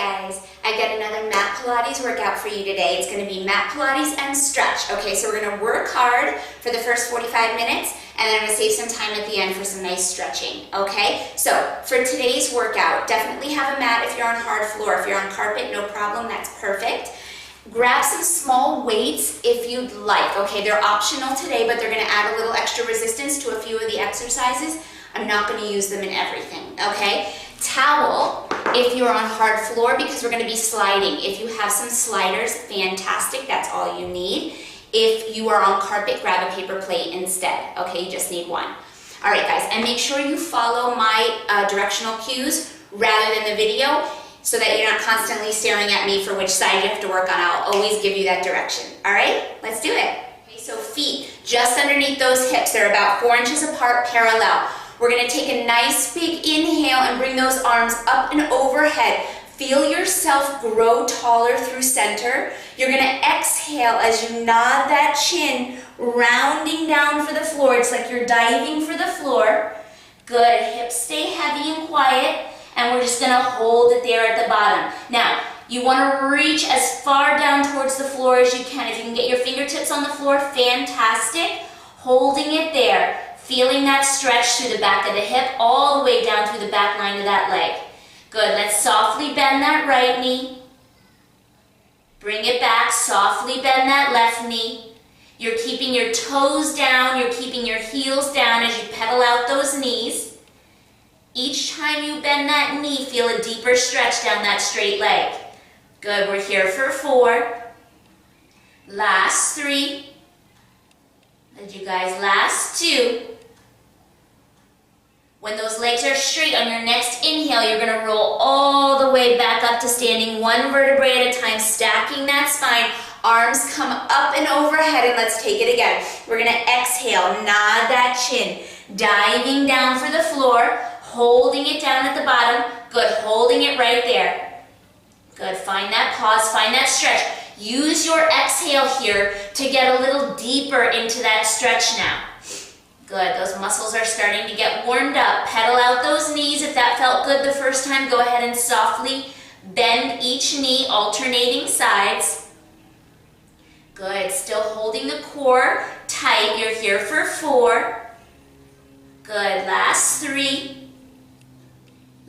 guys, I got another mat Pilates workout for you today. It's going to be mat Pilates and stretch. Okay, so we're going to work hard for the first 45 minutes and then I'm going to save some time at the end for some nice stretching. Okay, so for today's workout, definitely have a mat if you're on hard floor. If you're on carpet, no problem, that's perfect. Grab some small weights if you'd like. Okay, they're optional today, but they're going to add a little extra resistance to a few of the exercises. I'm not going to use them in everything, okay? Towel if you're on hard floor because we're going to be sliding. If you have some sliders, fantastic, that's all you need. If you are on carpet, grab a paper plate instead, okay? You just need one. All right, guys, and make sure you follow my directional cues rather than the video so that you're not constantly staring at me for which side you have to work on. I'll always give you that direction, all right? Let's do it. Okay, so feet just underneath those hips. They're about 4 inches apart, parallel. We're going to take a nice big inhale and bring those arms up and overhead. Feel yourself grow taller through center. You're going to exhale as you nod that chin, rounding down for the floor. It's like you're diving for the floor. Good. Hips stay heavy and quiet. And we're just going to hold it there at the bottom. Now, you want to reach as far down towards the floor as you can. If you can get your fingertips on the floor, fantastic. Holding it there. Feeling that stretch through the back of the hip, all the way down through the back line of that leg. Good, let's softly bend that right knee. Bring it back, softly bend that left knee. You're keeping your toes down, you're keeping your heels down as you pedal out those knees. Each time you bend that knee, feel a deeper stretch down that straight leg. Good, we're here for 4. Last 3. And you guys, last 2. When those legs are straight, on your next inhale, you're going to roll all the way back up to standing, 1 vertebrae at a time, stacking that spine. Arms come up and overhead, and let's take it again. We're going to exhale, nod that chin, diving down for the floor, holding it down at the bottom. Good, holding it right there. Good, find that pause, find that stretch. Use your exhale here to get a little deeper into that stretch now. Good, those muscles are starting to get warmed up. Pedal out those knees. If that felt good the first time, go ahead and softly bend each knee, alternating sides. Good, still holding the core tight. You're here for 4. Good, last 3.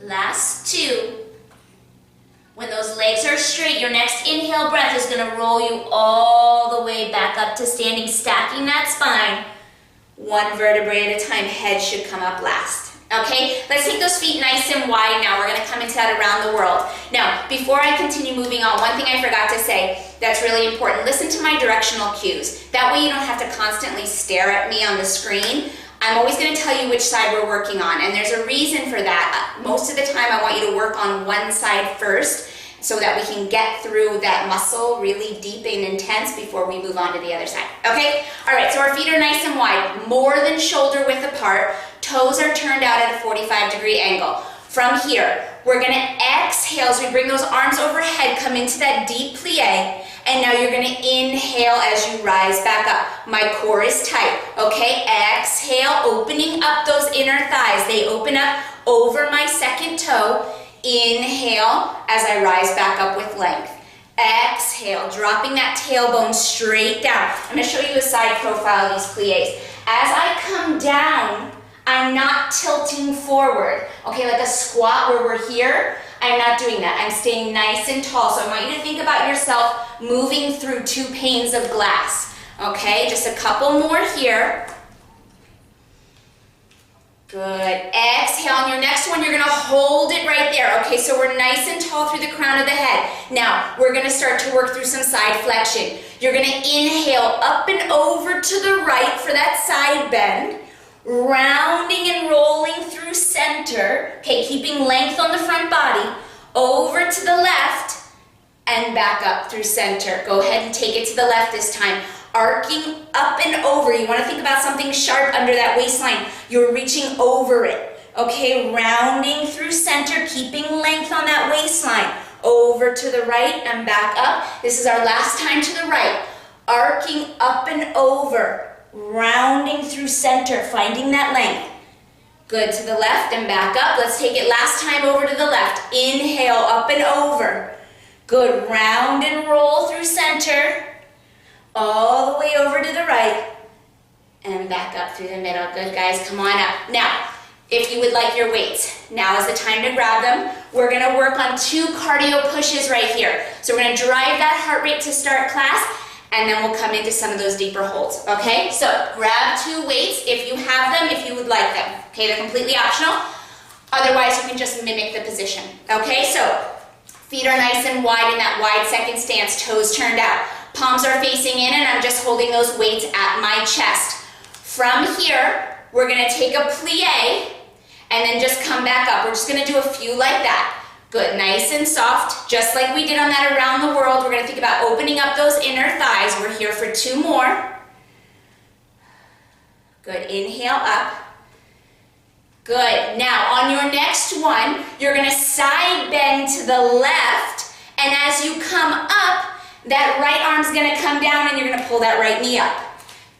Last 2. When those legs are straight, your next inhale breath is going to roll you all the way back up to standing, stacking that spine. 1 vertebrae at a time, head should come up last. Okay, let's take those feet nice and wide now. We're going to come into that around the world. Now, before I continue moving on, one thing I forgot to say that's really important. Listen to my directional cues. That way you don't have to constantly stare at me on the screen. I'm always going to tell you which side we're working on, and there's a reason for that. Most of the time I want you to work on one side first so that we can get through that muscle really deep and intense before we move on to the other side. Okay? All right, so our feet are nice and wide, more than shoulder width apart. Toes are turned out at a 45-degree angle. From here, we're going to exhale as we bring those arms overhead, come into that deep plie. And now you're going to inhale as you rise back up. My core is tight, okay? Exhale, opening up those inner thighs. They open up over my second toe. Inhale as I rise back up with length. Exhale, dropping that tailbone straight down. I'm going to show you a side profile of these plies. As I come down, I'm not tilting forward, okay? Like a squat where we're here. I'm not doing that. I'm staying nice and tall. So I want you to think about yourself moving through 2 panes of glass. Okay, just a couple more here. Good. Exhale. On your next one, you're going to hold it right there. Okay, so we're nice and tall through the crown of the head. Now, we're going to start to work through some side flexion. You're going to inhale up and over to the right for that side bend. Rounding and rolling through center, okay, keeping length on the front body, over to the left, and back up through center. Go ahead and take it to the left this time. Arcing up and over. You want to think about something sharp under that waistline. You're reaching over it, okay, rounding through center, keeping length on that waistline. Over to the right and back up. This is our last time to the right. Arcing up and over. Rounding through center, finding that length. Good, to the left and back up. Let's take it last time over to the left. Inhale, up and over. Good, round and roll through center. All the way over to the right. And back up through the middle. Good, guys, come on up. Now, if you would like your weights, now is the time to grab them. We're gonna work on 2 cardio pushes right here. So we're gonna drive that heart rate to start class, and then we'll come into some of those deeper holds, okay? So grab 2 weights if you have them, if you would like them. Okay, they're completely optional. Otherwise, you can just mimic the position, okay? So feet are nice and wide in that wide second stance, toes turned out. Palms are facing in, and I'm just holding those weights at my chest. From here, we're gonna take a plie, and then just come back up. We're just gonna do a few like that. Good, nice and soft, just like we did on that around the world. We're gonna think about opening up those inner thighs. We're here for 2 more. Good, inhale up. Good, now on your next one, you're gonna side bend to the left, and as you come up, that right arm's gonna come down and you're gonna pull that right knee up.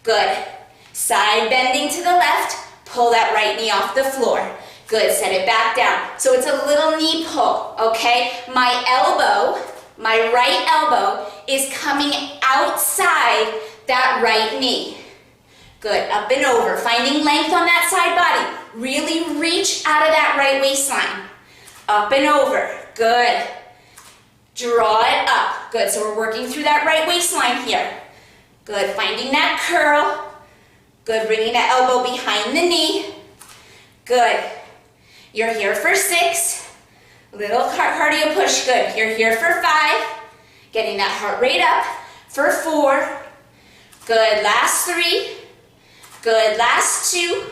Good, side bending to the left, pull that right knee off the floor. Good, set it back down. So it's a little knee pull, okay? My elbow, my right elbow is coming outside that right knee. Good, up and over, finding length on that side body. Really reach out of that right waistline. Up and over, good. Draw it up, good. So we're working through that right waistline here. Good, finding that curl. Good, bringing that elbow behind the knee. Good. You're here for 6. Little cardio push, good. You're here for 5. Getting that heart rate up. For 4. Good, last 3. Good, last 2.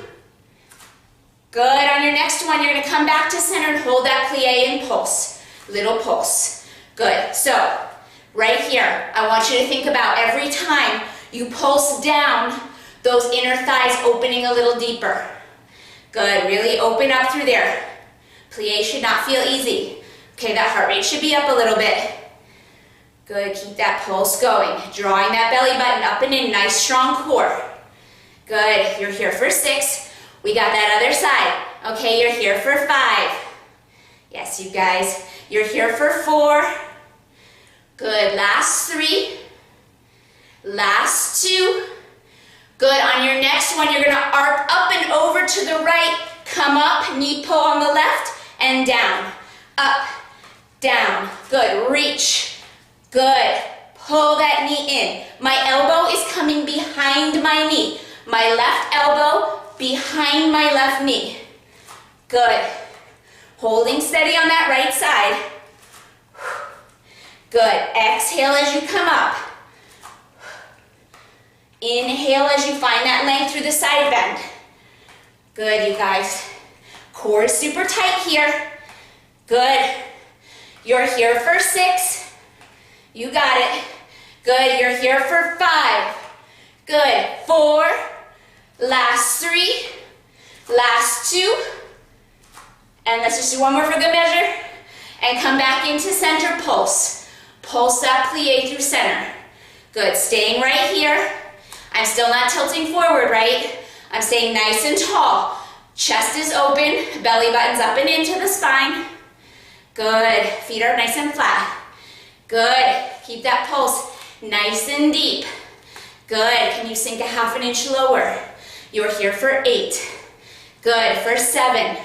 Good, on your next one, you're gonna come back to center and hold that plie and pulse. Little pulse. Good, so right here, I want you to think about every time you pulse down, those inner thighs opening a little deeper. Good, really open up through there. Plie should not feel easy. Okay, that heart rate should be up a little bit. Good, keep that pulse going. Drawing that belly button up and in, nice strong core. Good, you're here for 6. We got that other side. Okay, you're here for 5. Yes, you guys, you're here for 4. Good, last 3. Last 2. Good, on your next one, you're gonna arc up and over to the right, come up, knee pull on the left, and down, up, down. Good, reach, good. Pull that knee in. My elbow is coming behind my knee. My left elbow behind my left knee. Good. Holding steady on that right side. Good, exhale as you come up. Inhale as you find that length through the side bend. Good, you guys. Core is super tight here. Good. You're here for 6. You got it. Good, you're here for 5. Good, 4. Last 3. Last 2. And let's just do one more for good measure. And come back into center, pulse. Pulse that plie through center. Good, staying right here. I'm still not tilting forward, right? I'm staying nice and tall. Chest is open, belly button's up and into the spine. Good, feet are nice and flat. Good, keep that pulse nice and deep. Good, can you sink a half an inch lower? You're here for 8. Good, for 7.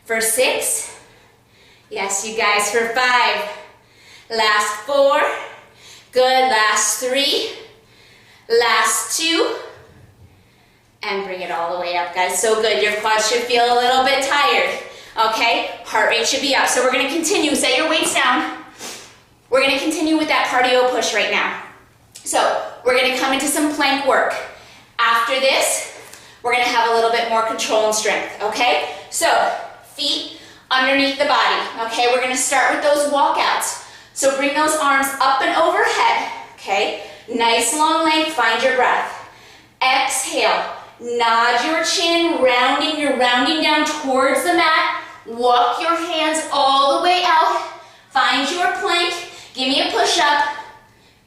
For 6. Yes, you guys, for 5. Last 4. Good, last 3. Last 2, and bring it all the way up, guys. So good, your quads should feel a little bit tired, okay? Heart rate should be up. So we're gonna continue, set your weights down. We're gonna continue with that cardio push right now. So we're gonna come into some plank work. After this, we're gonna have a little bit more control and strength, okay? So feet underneath the body, okay? We're gonna start with those walkouts. So bring those arms up and overhead, okay? Nice long length, find your breath. Exhale, nod your chin, rounding, you're rounding down towards the mat. Walk your hands all the way out. Find your plank, give me a push up.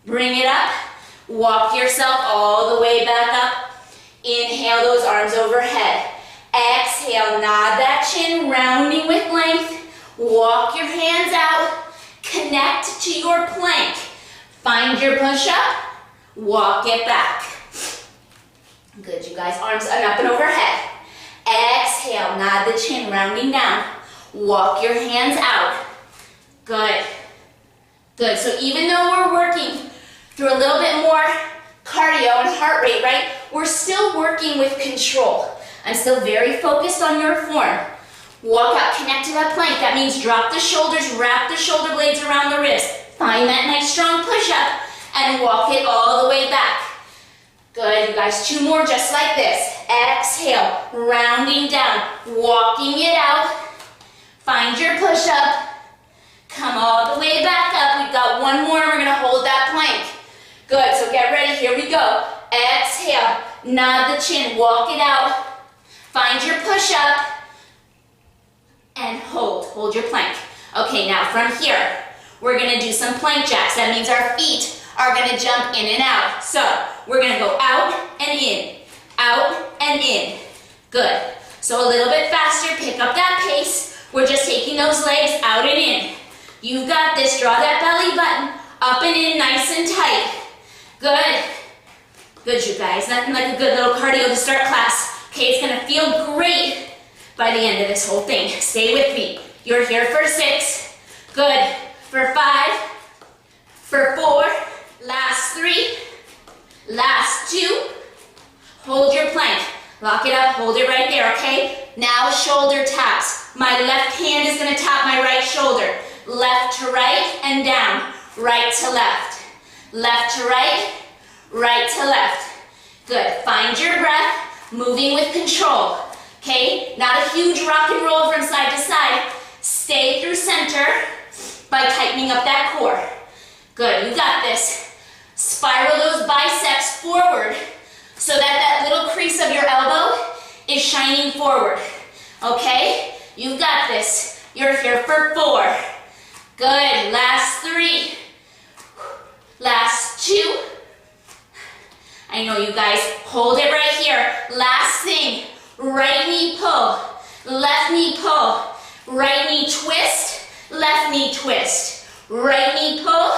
Bring it up, walk yourself all the way back up. Inhale those arms overhead. Exhale. Exhale, nod that chin, rounding with length. Walk your hands out. Connect to your plank. Find your push-up. Walk it back. Good, you guys. Arms up and overhead. Exhale, nod the chin, rounding down. Walk your hands out. Good. Good. So even though we're working through a little bit more cardio and heart rate, right, we're still working with control. I'm still very focused on your form. Walk out, connect to that plank. That means drop the shoulders, wrap the shoulder blades around the wrist. Find that nice strong push-up and walk it all the way back. Good, you guys. 2 more just like this. Exhale, rounding down, walking it out. Find your push-up. Come all the way back up. We've got 1 more and we're gonna hold that plank. Good, so get ready, here we go. Exhale, nod the chin, walk it out. Find your push-up and hold your plank. Okay, now from here, we're gonna do some plank jacks. That means our feet are gonna jump in and out. So we're gonna go out and in, out and in. Good, so a little bit faster, pick up that pace. We're just taking those legs out and in. You got this, draw that belly button, up and in, nice and tight. Good. Good, you guys. Nothing like a good little cardio to start class. Okay, it's gonna feel great by the end of this whole thing. Stay with me. You're here for 6. Good. For 5. For 4. Last 3. Last 2. Hold your plank. Lock it up, hold it right there, okay? Now shoulder taps. My left hand is gonna tap my right shoulder. Left to right and down. Right to left. Left to right. Right to left. Good. Find your breath, moving with control. Okay? Not a huge rock and roll from side to side. Stay through center by tightening up that core. Good. You got this. Spiral those biceps forward so that that little crease of your elbow is shining forward. Okay? You got this. You're here for 4. Good. Last 3. Last 2. I know you guys. Hold it right here. Last thing. Right knee pull. Left knee pull. Right knee twist. Left knee twist. Right knee pull.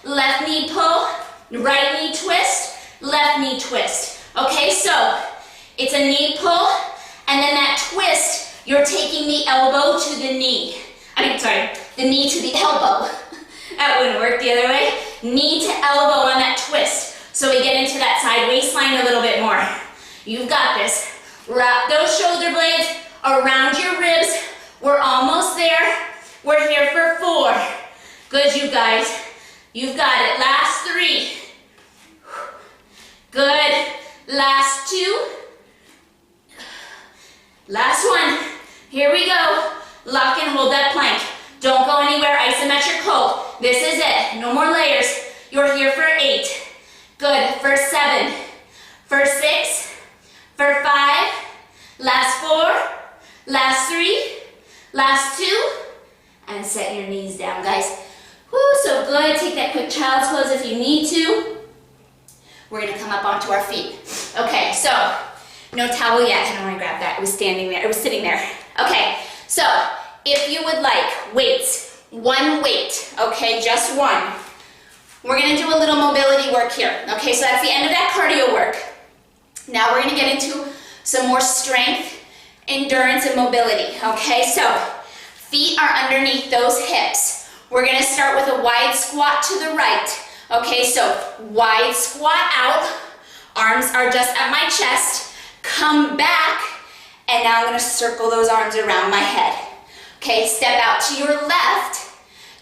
Left knee pull. Right knee twist. Left knee twist. Okay, so it's a knee pull, and then that twist, you're taking the elbow to the knee. The knee to the elbow. That wouldn't work the other way. Knee to elbow on that twist. So we get into that side waistline a little bit more. You've got this. Wrap those shoulder blades around your ribs. We're almost there. We're here for 4. Good, you guys. You've got it. Last 3. Good. Last 2. Last 1. Here we go. Lock and hold that plank. Don't go anywhere. Isometric hold. This is it. No more layers. You're here for 8. Good. For 7. For 6. For 5. Last 4. Last 3. Last 2. And set your knees down, guys. Woo, so good. Take that quick child's pose if you need to. We're going to come up onto our feet. Okay, so no towel yet. I don't want to grab that. It was standing there. It was sitting there. Okay, so if you would like weights, 1 weight, okay, just 1. We're going to do a little mobility work here. Okay, so that's the end of that cardio work. Now we're going to get into some more strength, endurance, and mobility. Okay, so feet are underneath those hips. We're going to start with a wide squat to the right. Okay, so wide squat out. Arms are just at my chest. Come back, and now I'm going to circle those arms around my head. Okay, step out to your left.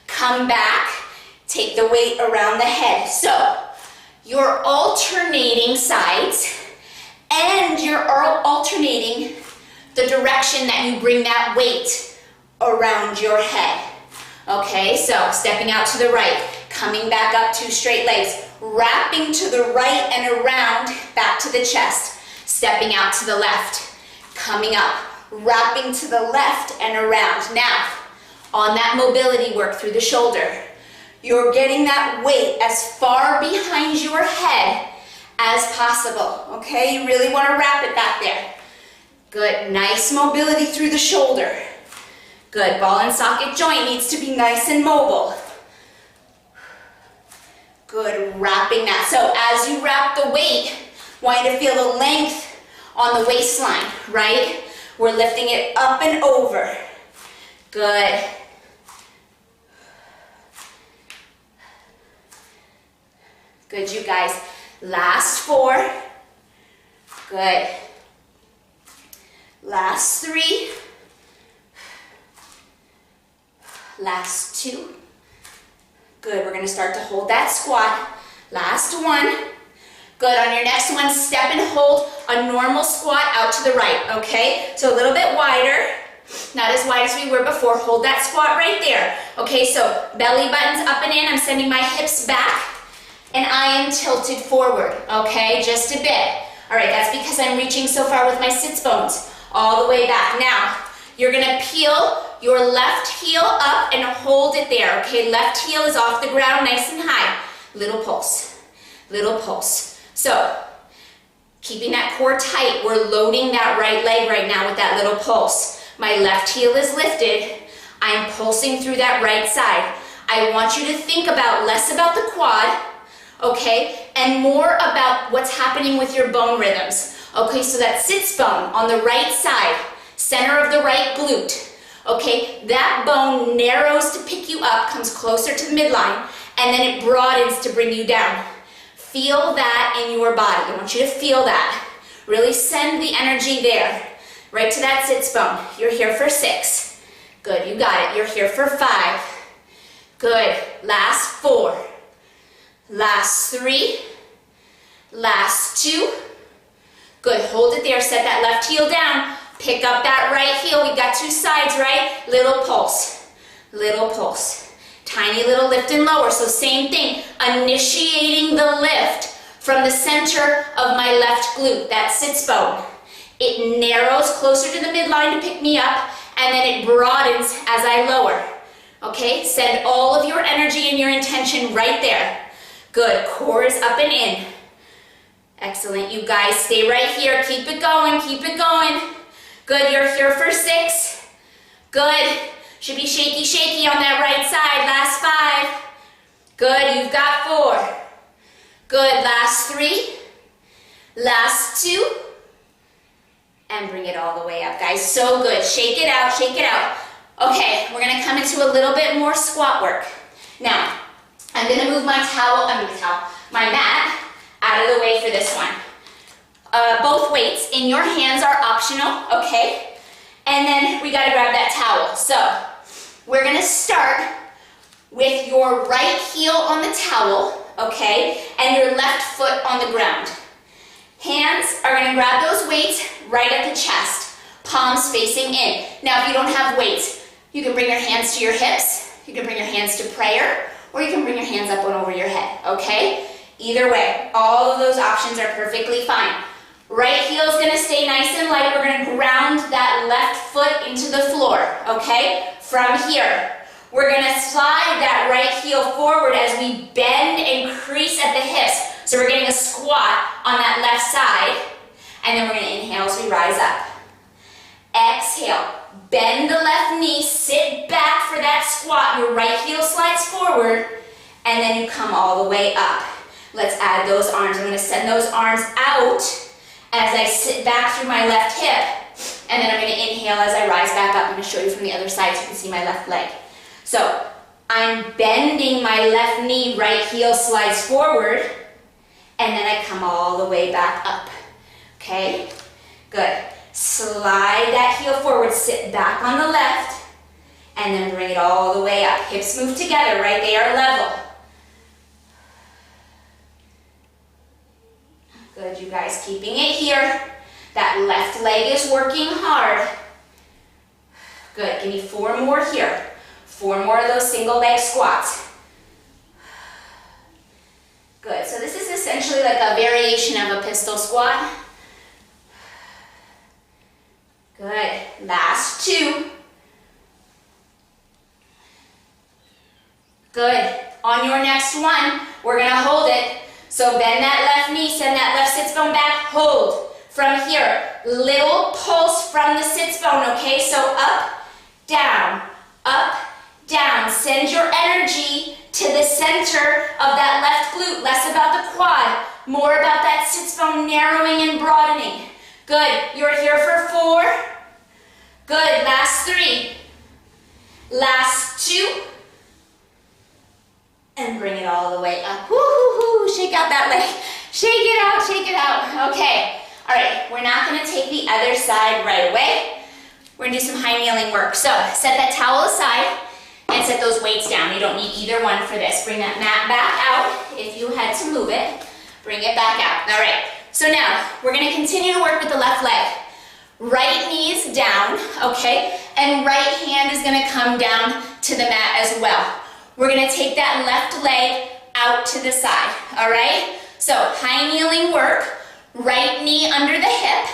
Come back. Take the weight around the head. So you're alternating sides, and you're alternating the direction that you bring that weight around your head. Okay, so stepping out to the right, coming back up 2 straight legs, wrapping to the right and around, back to the chest, stepping out to the left, coming up, wrapping to the left and around. Now, on that mobility work through the shoulder, you're getting that weight as far behind your head as possible, okay? You really want to wrap it back there. Good, nice mobility through the shoulder. Good, ball and socket joint needs to be nice and mobile. Good, wrapping that. So as you wrap the weight, want you to feel the length on the waistline, right? We're lifting it up and over. Good. Good, you guys. Last 4. Good. Last 3. Last 2. Good, we're gonna start to hold that squat. Last 1. Good, on your next one, step and hold a normal squat out to the right, okay? So a little bit wider, not as wide as we were before. Hold that squat right there. Okay, so belly buttons up and in. I'm sending my hips back, and I am tilted forward, okay? Just a bit. All right, that's because I'm reaching so far with my sits bones, all the way back. Now, you're gonna peel your left heel up and hold it there, okay? Left heel is off the ground, nice and high. Little pulse, little pulse. So, keeping that core tight, we're loading that right leg right now with that little pulse. My left heel is lifted. I'm pulsing through that right side. I want you to think about less about the quad, okay, and more about what's happening with your bone rhythms. Okay, so that sits bone on the right side, center of the right glute, okay, that bone narrows to pick you up, comes closer to the midline, and then it broadens to bring you down. Feel that in your body. I want you to feel that. Really send the energy there, right to that sits bone. You're here for 6. Good, you got it. You're here for 5. Good, last 4. Last 3. Last 2. Good, hold it there. Set that left heel down. Pick up that right heel. We've got 2 sides, right? Little pulse. Little pulse. Tiny little lift and lower. So same thing. Initiating the lift from the center of my left glute. That sits bone. It narrows closer to the midline to pick me up, and then it broadens as I lower. Okay? Send all of your energy and your intention right there. Good. Core is up and in. Excellent. You guys stay right here. Keep it going. Keep it going. Good. You're here for 6. Good. Should be shaky, shaky on that right side. Last 5. Good. You've got 4. Good. Last 3. Last 2. And bring it all the way up, guys. So good. Shake it out. Shake it out. Okay. We're going to come into a little bit more squat work. Now, I'm going to move my my mat out of the way for this one. Both weights in your hands are optional, okay? And then we got to grab that towel. So we're going to start with your right heel on the towel, okay? And your left foot on the ground. Hands are going to grab those weights right at the chest, palms facing in. Now, if you don't have weights, you can bring your hands to your hips, you can bring your hands to prayer, or you can bring your hands up and over your head, okay? Either way, all of those options are perfectly fine. Right heel is going to stay nice and light. We're going to ground that left foot into the floor, okay? From here, we're going to slide that right heel forward as we bend and crease at the hips. So we're getting a squat on that left side, and then we're going to inhale as we rise up. Exhale, bend the left knee, sit back for that squat. Your right heel slides forward, and then you come all the way up. Let's add those arms. I'm going to send those arms out as I sit back through my left hip, and then I'm going to inhale as I rise back up. I'm going to show you from the other side so you can see my left leg. So I'm bending my left knee, right heel slides forward, and then I come all the way back up. Okay? Good. Slide that heel forward, sit back on the left, and then bring it all the way up. Hips move together, right? They are level. Good, you guys, keeping it here. That left leg is working hard. Good, give me 4 more here. 4 more of those single leg squats. Good, so this is essentially like a variation of a pistol squat. Good, last 2. Good, on your next one, we're gonna hold it. So bend that left knee, send that left sits bone back, hold. From here, little pulse from the sits bone, okay? So up, down, send your energy to the center of that left glute, less about the quad, more about that sits bone narrowing and broadening. Good, you're here for 4. Good, last 3. Last 2. And bring it all the way up. Woo-hoo-hoo, shake out that leg. Shake it out, okay. All right, we're not gonna take the other side right away. We're gonna do some high kneeling work. So set that towel aside and set those weights down. You don't need either one for this. Bring that mat back out if you had to move it. Bring it back out. All right, so now we're gonna continue to work with the left leg. Right knee is down, okay? And right hand is gonna come down to the mat as well. We're gonna take that left leg out to the side, all right? So high kneeling work, right knee under the hip,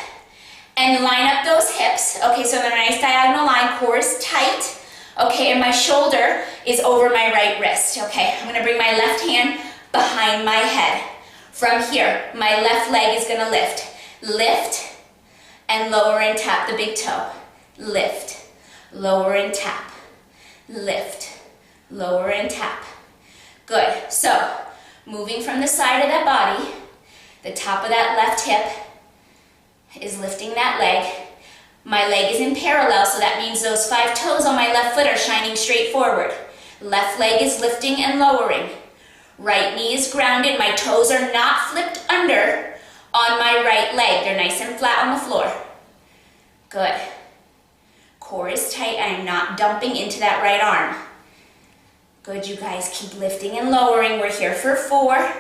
and line up those hips. Okay, so I'm in a nice diagonal line, core is tight. Okay, and my shoulder is over my right wrist. Okay, I'm gonna bring my left hand behind my head. From here, my left leg is gonna lift. Lift, and lower and tap the big toe. Lift, lower and tap. Lift, lower and tap. Good, so moving from the side of that body, the top of that left hip is lifting that leg. My leg is in parallel, so that means those 5 toes on my left foot are shining straight forward. Left leg is lifting and lowering. Right knee is grounded. My toes are not flipped under on my right leg. They're nice and flat on the floor. Good. Core is tight. I am not dumping into that right arm. Good, you guys. Keep lifting and lowering. We're here for 4.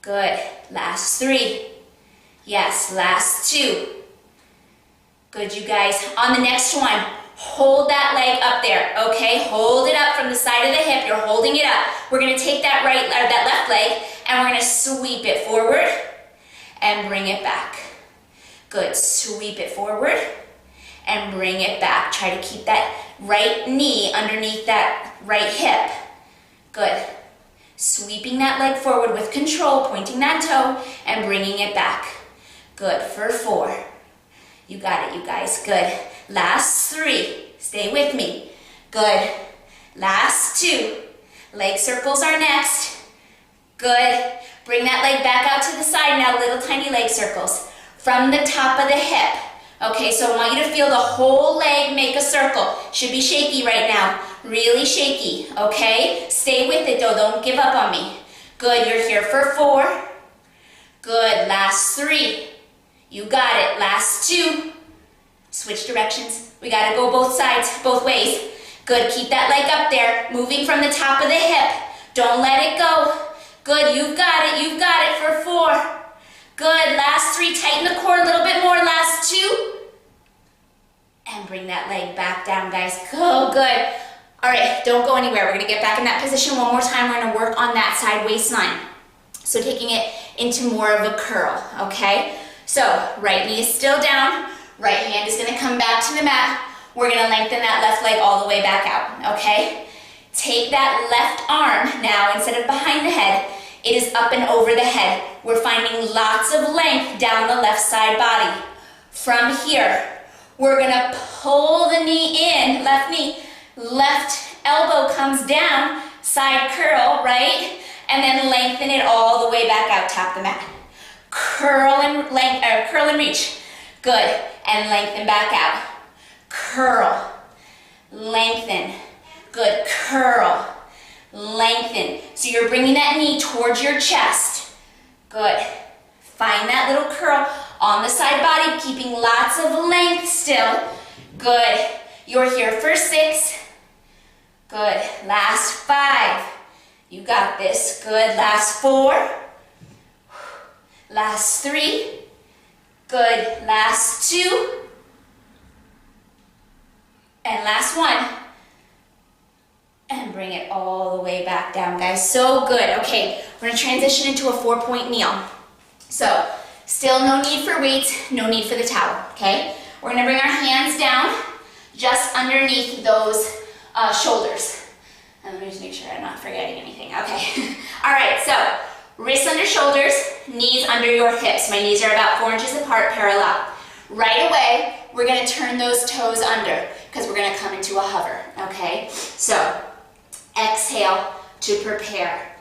Good. Last 3. Yes, last 2. Good, you guys. On the next one, hold that leg up there, okay? Hold it up from the side of the hip. You're holding it up. We're gonna take that that left leg and we're gonna sweep it forward and bring it back. Good, sweep it forward and bring it back. Try to keep that right knee underneath that right hip. Good. Sweeping that leg forward with control, pointing that toe and bringing it back. Good, for 4. You got it, you guys. Good. Last 3. Stay with me. Good. Last 2. Leg circles are next. Good. Bring that leg back out to the side now, little tiny leg circles. From the top of the hip. Okay, so I want you to feel the whole leg make a circle. Should be shaky right now. Really shaky, okay? Stay with it though, don't give up on me. Good, you're here for 4. Good, last 3. You got it, last 2. Switch directions. We gotta go both sides, both ways. Good, keep that leg up there, moving from the top of the hip. Don't let it go. Good, you've got it for 4. Good, last 3, tighten the core a little bit more, last 2. And bring that leg back down, guys. Go, good. All right, don't go anywhere. We're gonna get back in that position one more time. We're gonna work on that side waistline. So taking it into more of a curl, okay? So right knee is still down, right hand is gonna come back to the mat. We're gonna lengthen that left leg all the way back out, okay? Take that left arm now, instead of behind the head, it is up and over the head. We're finding lots of length down the left side body. From here, we're gonna pull the knee in, left knee, left elbow comes down, side curl, right? And then lengthen it all the way back out, tap the mat. Curl and reach. Good, and lengthen back out. Curl, lengthen. Good, curl, lengthen. So you're bringing that knee towards your chest. Good. Find that little curl on the side body, keeping lots of length still. Good. You're here for 6. Good. Last 5. You got this. Good. Last 4. Last 3. Good. Last 2. And last 1. And bring it all the way back down, guys. So good. Okay, we're gonna transition into a 4-point kneel. So, still no need for weights, no need for the towel, okay? We're gonna bring our hands down just underneath those shoulders. And let me just make sure I'm not forgetting anything. Okay. All right, so wrists under shoulders, knees under your hips. My knees are about 4 inches apart, parallel. Right away, we're gonna turn those toes under because we're gonna come into a hover, okay? So, exhale to prepare.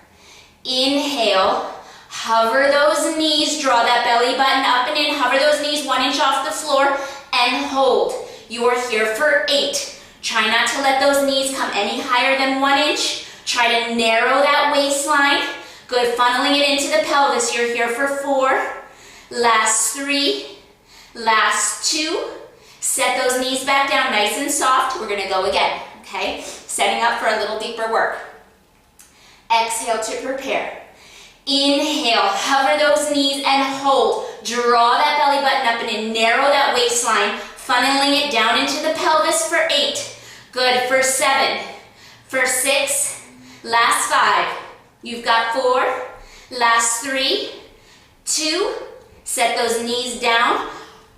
Inhale, hover those knees, draw that belly button up and in, hover those knees 1 inch off the floor and hold. You are here for 8. Try not to let those knees come any higher than 1 inch. Try to narrow that waistline. Good, funneling it into the pelvis. You're here for 4. Last 3. Last 2. Set those knees back down nice and soft. We're gonna go again, okay? Setting up for a little deeper work. Exhale to prepare. Inhale, hover those knees and hold. Draw that belly button up and in, narrow that waistline, funneling it down into the pelvis for 8. Good, for 7, for 6, last 5. You've got 4, last 3, 2, set those knees down.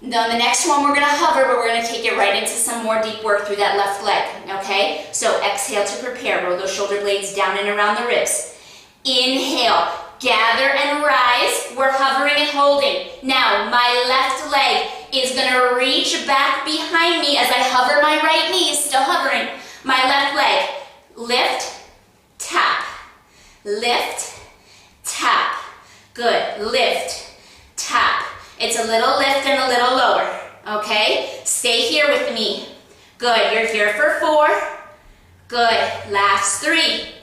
Then the next one we're gonna hover, but we're gonna take it right into some more deep work through that left leg, okay? So exhale to prepare, roll those shoulder blades down and around the ribs. Inhale, gather and rise. We're hovering and holding. Now, my left leg is gonna reach back behind me as I hover my right knee, still hovering. My left leg, lift, tap, lift, tap. Good, lift, tap. It's a little lift and a little lower, okay? Stay here with me. Good, you're here for 4. Good, last 3.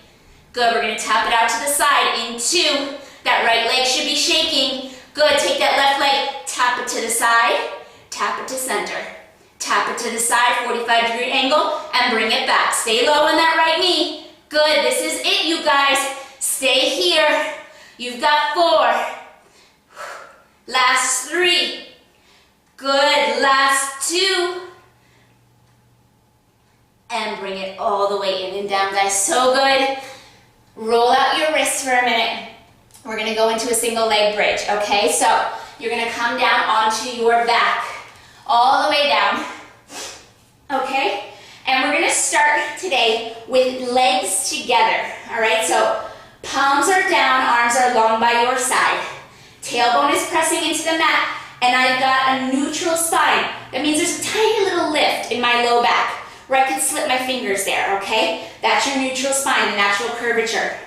Good, we're gonna tap it out to the side in 2. That right leg should be shaking. Good, take that left leg, tap it to the side, tap it to center. Tap it to the side, 45-degree angle, and bring it back. Stay low on that right knee. Good, this is it, you guys. Stay here. You've got 4. Last 3. Good, last 2. And bring it all the way in and down, guys. So good. Roll out your wrists for a minute. We're gonna go into a single leg bridge, okay? So you're gonna come down onto your back, all the way down, okay? And we're gonna start today with legs together, all right? So palms are down, arms are long by your side. Tailbone is pressing into the mat, and I've got a neutral spine. That means there's a tiny little lift in my low back where I could slip my fingers there, okay? That's your neutral spine, the natural curvature.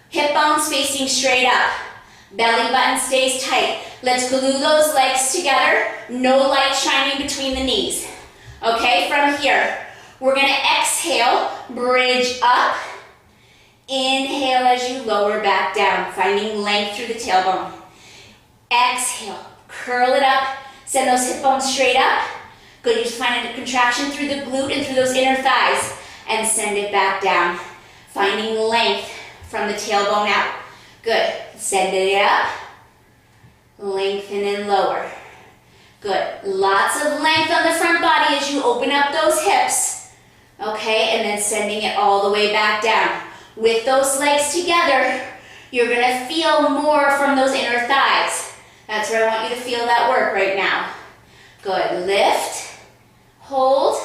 Hip bones facing straight up. Belly button stays tight. Let's glue those legs together. No light shining between the knees. Okay, from here, we're gonna exhale, bridge up. Inhale as you lower back down, finding length through the tailbone. Exhale, curl it up, send those hip bones straight up. Good, you just find a contraction through the glute and through those inner thighs, and send it back down, finding length from the tailbone out. Good, send it up, lengthen and lower. Good, lots of length on the front body as you open up those hips. Okay, and then sending it all the way back down. With those legs together, you're gonna feel more from those inner thighs. That's where I want you to feel that work right now. Good, lift, hold,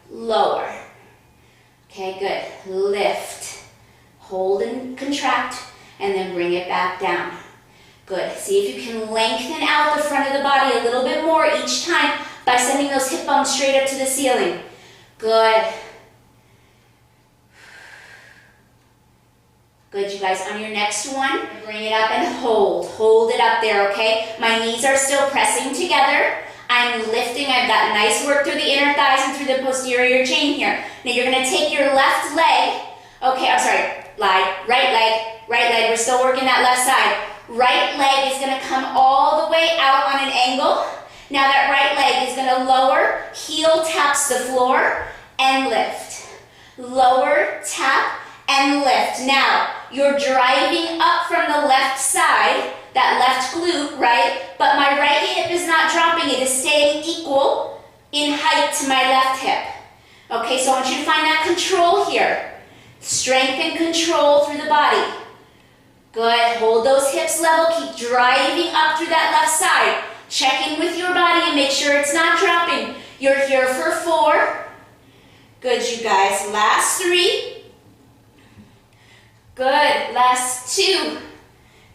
lower. Okay, good, lift, hold and contract, and then bring it back down. Good, see if you can lengthen out the front of the body a little bit more each time by sending those hip bones straight up to the ceiling. Good. Good, you guys. On your next one, bring it up and hold. Hold it up there, okay? My knees are still pressing together. I'm lifting. I've got nice work through the inner thighs and through the posterior chain here. Now you're going to take your left leg. Okay, I'm sorry. Right leg. We're still working that left side. Right leg is going to come all the way out on an angle. Now that right leg is going to lower, heel taps the floor, and lift. Lower, tap, and lift. Now, you're driving up from the left side, that left glute, right? But my right hip is not dropping. It is staying equal in height to my left hip. Okay, so I want you to find that control here. Strength and control through the body. Good, hold those hips level. Keep driving up through that left side. Check in with your body and make sure it's not dropping. You're here for 4. Good, you guys. Last 3. Good, last 2.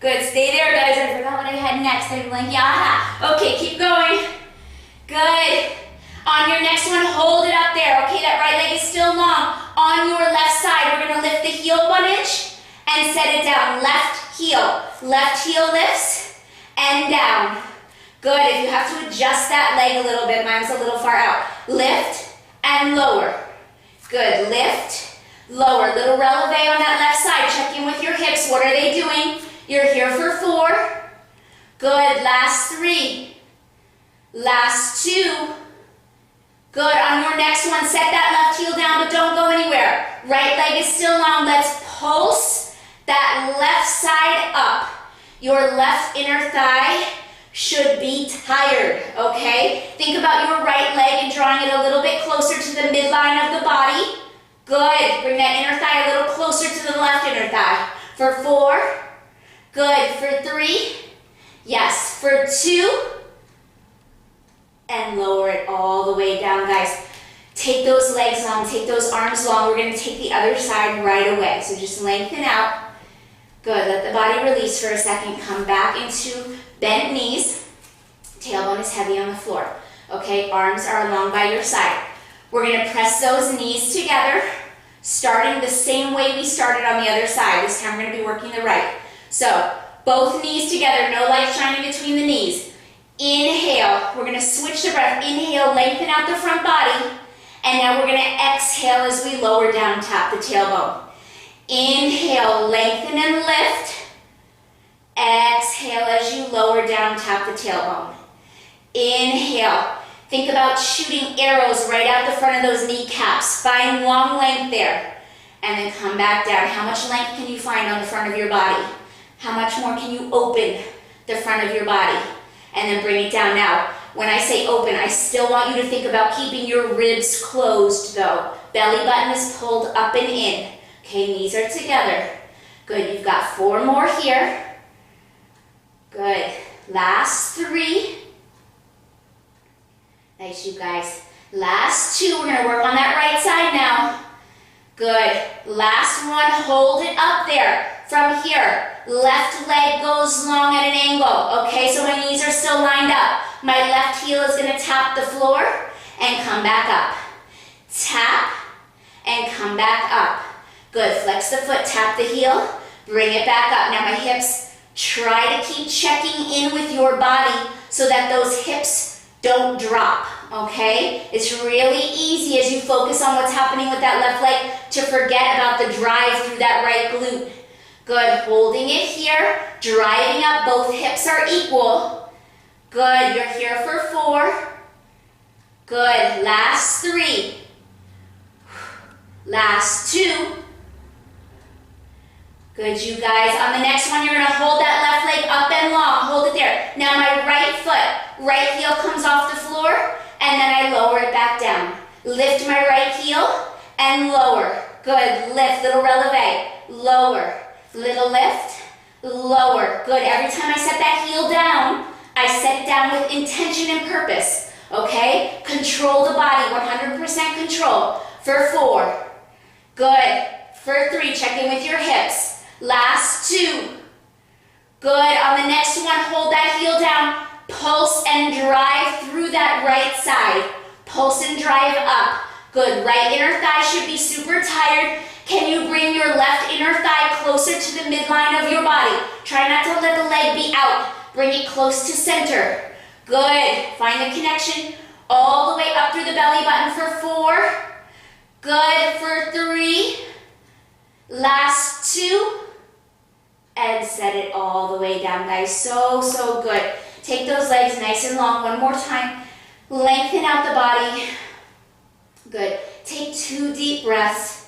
Good, Good, stay there, guys. I forgot what I had next. I'm like, yeah. Okay, keep going. Good. On your next one, hold it up there. Okay, that right leg is still long. On your left side, we're gonna lift the heel 1 inch and set it down. Left heel lifts and down. Good, if you have to adjust that leg a little bit, mine's a little far out. Lift and lower. Good, lift, lower. Little releve on that left side. Check in with your hips. What are they doing? You're here for 4. Good, last 3. Last 2. Good, on your next one, set that left heel down, but don't go anywhere. Right leg is still long. Let's pulse that left side up. Your left inner thigh should be tired, okay? Think about your right leg and drawing it a little bit closer to the midline of the body. Good, bring that inner thigh a little closer to the left inner thigh. For 4, good, for 3, yes, for 2, and lower it all the way down, guys. Take those legs long, take those arms long. We're gonna take the other side right away. So just lengthen out. Good, let the body release for a second. Come back into bent knees. Tailbone is heavy on the floor. Okay, arms are along by your side. We're gonna press those knees together, starting the same way we started on the other side. This time we're gonna be working the right. So, both knees together, no light shining between the knees. Inhale, we're gonna switch the breath. Inhale, lengthen out the front body. And now we're gonna exhale as we lower down, tap the tailbone. Inhale, lengthen and lift. Exhale as you lower down, tap the tailbone. Inhale, think about shooting arrows right out the front of those kneecaps. Find long length there. And then come back down. How much length can you find on the front of your body? How much more can you open the front of your body? And then bring it down. Now, when I say open, I still want you to think about keeping your ribs closed though. Belly button is pulled up and in. Okay, knees are together. Good, you've got 4 more here. Good, last 3. Nice, you guys. Last 2, we're gonna work on that right side now. Good, last one, hold it up there. From here, left leg goes long at an angle. Okay, so my knees are still lined up. My left heel is gonna tap the floor and come back up. Tap and come back up. Good, flex the foot, tap the heel, bring it back up. Now my hips, try to keep checking in with your body so that those hips don't drop, okay? It's really easy as you focus on what's happening with that left leg to forget about the drive through that right glute. Good, holding it here, driving up, both hips are equal. Good, you're here for 4. Good, last 3. Last 2. Good, you guys. On the next one, you're gonna hold that left leg up and long. Hold it there. Now my right foot, right heel comes off the floor, and then I lower it back down. Lift my right heel and lower. Good, lift, little releve, lower. Little lift, lower. Good, every time I set that heel down, I set it down with intention and purpose, okay? Control the body, 100% control. For 4, good. For 3, check in with your hips. Last 2, good. On the next one, hold that heel down, pulse and drive through that right side. Pulse and drive up. Good, right inner thigh should be super tired. Can you bring your left inner thigh closer to the midline of your body? Try not to let the leg be out. Bring it close to center. Good. Find the connection all the way up through the belly button for 4. Good. For 3. Last 2. And set it all the way down, guys. So, so good. Take those legs nice and long. One more time. Lengthen out the body. Good. Take 2 deep breaths.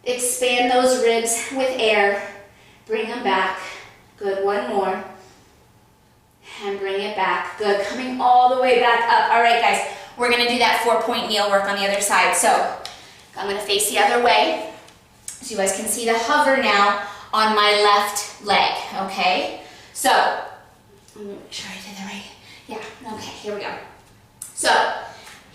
Expand those ribs with air. Bring them back. Good, 1 more. And bring it back. Good, coming all the way back up. All right, guys, we're gonna do that 4-point kneel work on the other side. So, I'm gonna face the other way. So you guys can see the hover now on my left leg, okay? So, I'm gonna make sure I did that right. Yeah, okay, here we go. So,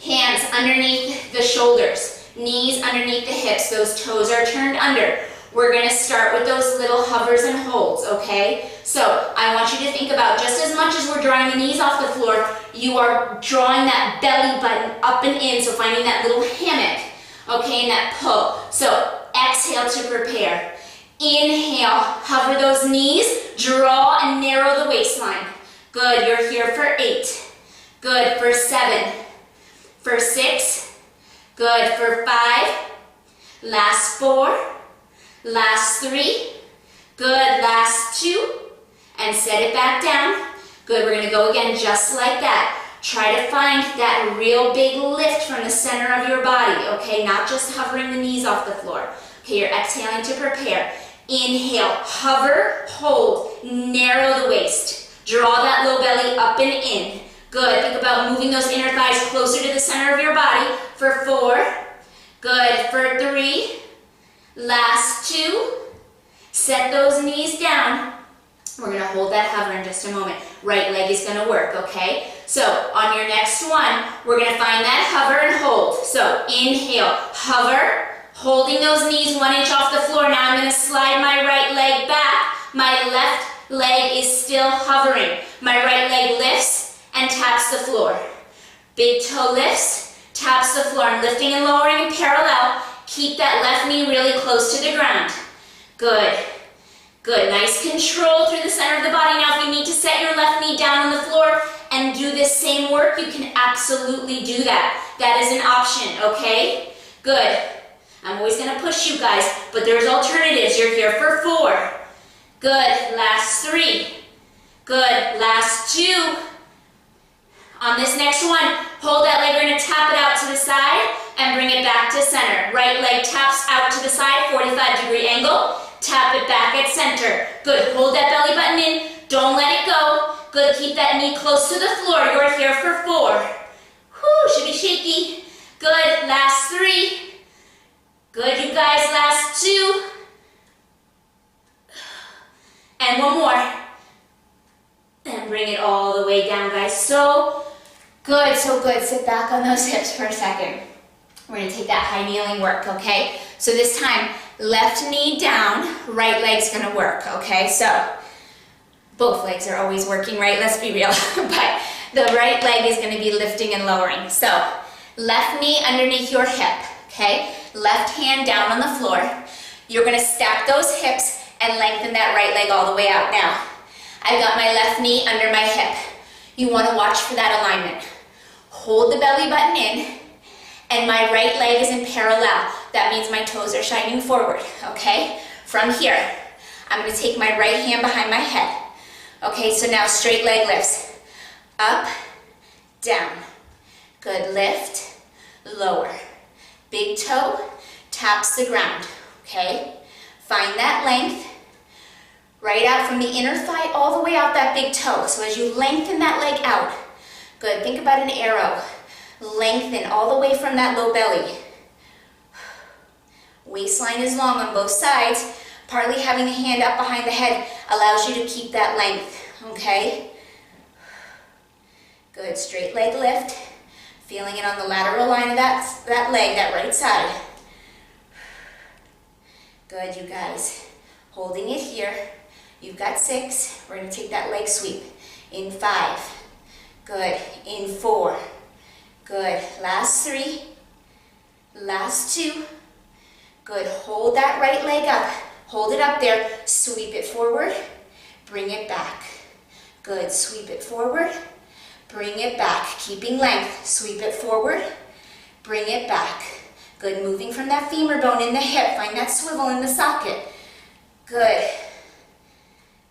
hands underneath the shoulders. Knees underneath the hips, those toes are turned under. We're gonna start with those little hovers and holds, okay? So I want you to think about, just as much as we're drawing the knees off the floor, you are drawing that belly button up and in, so finding that little hammock, okay, and that pull. So exhale to prepare. Inhale, hover those knees, draw and narrow the waistline. Good, you're here for 8. Good, for 7. For 6. Good, for 5. Last 4. Last 3. Good, last 2. And set it back down. Good, we're gonna go again just like that. Try to find that real big lift from the center of your body, okay? Not just hovering the knees off the floor. Okay, you're exhaling to prepare. Inhale, hover, hold, narrow the waist. Draw that low belly up and in. Good, think about moving those inner thighs closer to the center of your body. For 4, good, for 3, last 2. Set those knees down. We're gonna hold that hover in just a moment. Right leg is gonna work, okay? So on your next one, we're gonna find that hover and hold. So inhale, hover, holding those knees 1 inch off the floor. Now I'm gonna slide my right leg back. My left leg is still hovering. My right leg lifts and taps the floor. Big toe lifts, taps the floor. I'm lifting and lowering in parallel. Keep that left knee really close to the ground. Good. Good, nice control through the center of the body. Now if you need to set your left knee down on the floor and do this same work, you can absolutely do that. That is an option, okay? Good. I'm always gonna push you guys, but there's alternatives. You're here for 4. Good, last 3. Good, last 2. On this next one, hold that leg. We're gonna tap it out to the side and bring it back to center. Right leg taps out to the side, 45-degree angle. Tap it back at center. Good, hold that belly button in. Don't let it go. Good, keep that knee close to the floor. You're here for 4. Whew, should be shaky. Good, last 3. Good, you guys, last 2. And one more. And bring it all the way down, guys. So good, so good. Sit back on those hips for a second. We're gonna take that high kneeling work, okay? So this time, left knee down, right leg's gonna work, okay? So both legs are always working, right? Let's be real. But the right leg is gonna be lifting and lowering. So left knee underneath your hip, okay? Left hand down on the floor. You're gonna stack those hips and lengthen that right leg all the way out. Now, I've got my left knee under my hip. You wanna watch for that alignment. Hold the belly button in, and my right leg is in parallel. That means my toes are shining forward, okay? From here, I'm gonna take my right hand behind my head. Okay, so now straight leg lifts. Up, down. Good, lift, lower. Big toe taps the ground, okay? Find that length. Right out from the inner thigh all the way out that big toe. So as you lengthen that leg out, good, think about an arrow. Lengthen all the way from that low belly. Waistline is long on both sides. Partly having the hand up behind the head allows you to keep that length, okay? Good, straight leg lift. Feeling it on the lateral line of that leg, that right side. Good, you guys. Holding it here. You've got 6. We're gonna take that leg sweep. In 5. Good, in 4. Good, last 3. Last 2. Good, hold that right leg up. Hold it up there, sweep it forward, bring it back. Good, sweep it forward, bring it back. Keeping length, sweep it forward, bring it back. Good, moving from that femur bone in the hip, find that swivel in the socket. Good,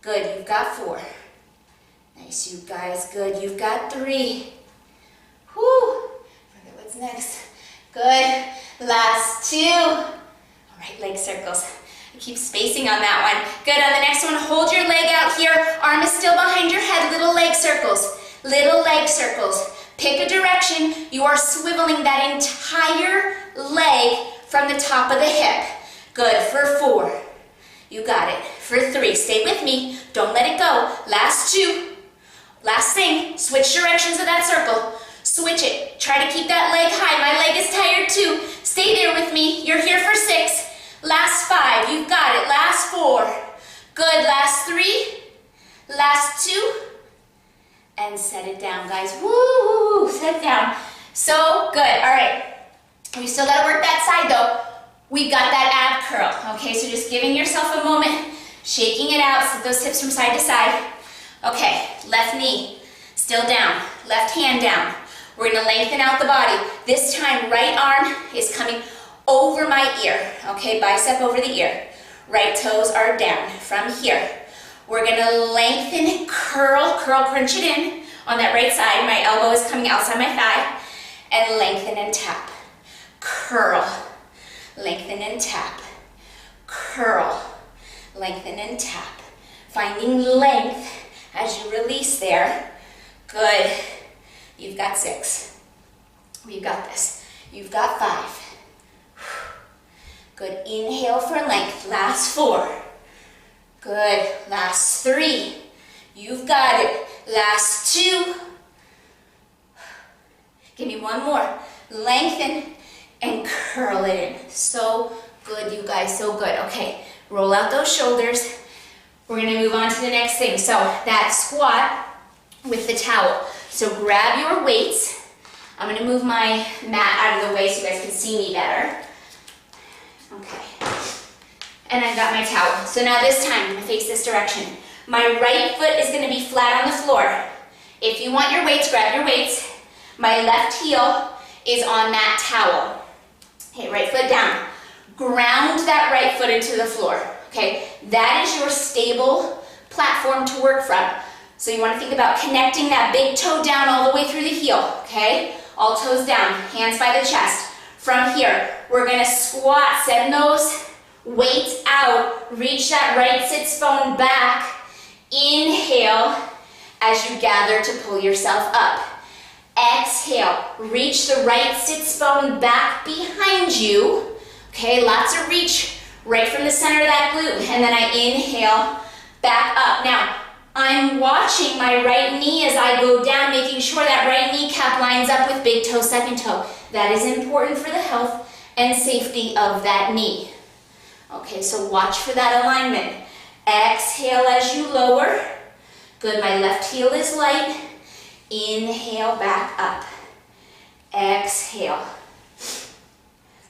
good, you've got 4. Nice, you guys, good, you've got 3. Whew, okay, what's next? Good, last 2. All right, leg circles. Keep spacing on that one. Good, on the next one, hold your leg out here. Arm is still behind your head, little leg circles. Little leg circles. Pick a direction. You are swiveling that entire leg from the top of the hip. Good, for 4. You got it. For 3, stay with me. Don't let it go. Last 2. Last thing, switch directions of that circle. Switch it. Try to keep that leg high. My leg is tired too. Stay there with me. You're here for 6. Last 5, you've got it. Last 4. Good, last 3. Last 2. And set it down, guys. Woo, set it down. So good, all right. We still gotta work that side though. We've got that ab curl, okay? So just giving yourself a moment, shaking it out, set those hips from side to side. Okay, left knee, still down, left hand down. We're gonna lengthen out the body. This time, right arm is coming over my ear, okay? Bicep over the ear. Right toes are down from here. We're gonna lengthen, curl, crunch it in on that right side. My elbow is coming outside my thigh. And lengthen and tap. Curl, lengthen and tap. Curl, lengthen and tap. Finding length as you release there. Good. You've got 6. We've got this. You've got 5. Good. Inhale for length. Last 4. Good. Last 3. You've got it. Last 2. Give me one more. Lengthen and curl it in. So good, you guys, so good. Okay, roll out those shoulders. We're gonna move on to the next thing. So that squat with the towel. So grab your weights. I'm gonna move my mat out of the way so you guys can see me better. Okay, and I've got my towel. So now this time, I'm gonna face this direction. My right foot is gonna be flat on the floor. If you want your weights, grab your weights. My left heel is on that towel. Okay, right foot down. Ground that right foot into the floor. Okay, that is your stable platform to work from. So you want to think about connecting that big toe down all the way through the heel. Okay, all toes down, hands by the chest. From here, we're gonna squat, send those weights out, reach that right sits bone back. Inhale as you gather to pull yourself up. Exhale, reach the right sits bone back behind you. Okay, lots of reach right from the center of that glute. And then I inhale, back up. Now, I'm watching my right knee as I go down, making sure that right kneecap lines up with big toe, second toe. That is important for the health and safety of that knee. Okay, so watch for that alignment. Exhale as you lower. Good, my left heel is light. Inhale, back up. Exhale.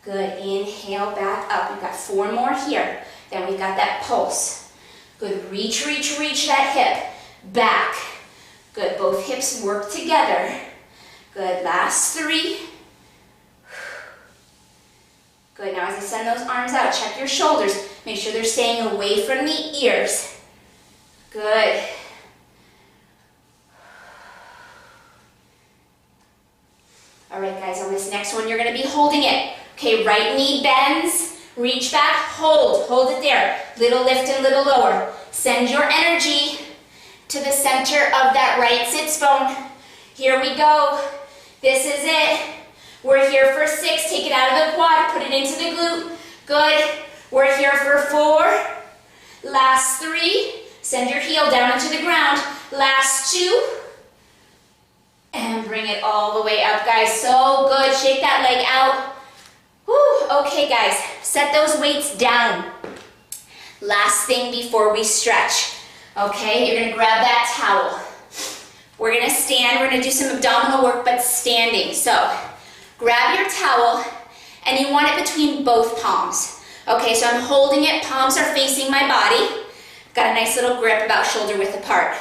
Good, inhale, back up. We've got 4 more here. Then we've got that pulse. Good, reach that hip. Back. Good, both hips work together. Good, last 3. Good, now as I send those arms out, check your shoulders. Make sure they're staying away from the ears. Good. All right, guys, on this next one, you're gonna be holding it. Okay, right knee bends, reach back, hold it there. Little lift and little lower. Send your energy to the center of that right sits bone. Here we go. This is it. We're here for 6, take it out of the quad, put it into the glute. Good, we're here for 4. Last 3, send your heel down into the ground. Last 2. And bring it all the way up, guys. So good. Shake that leg out. Whew. Okay, guys. Set those weights down. Last thing before we stretch. Okay, you're going to grab that towel. We're going to stand. We're going to do some abdominal work, but standing. So grab your towel, and you want it between both palms. Okay, so I'm holding it. Palms are facing my body. Got a nice little grip about shoulder width apart.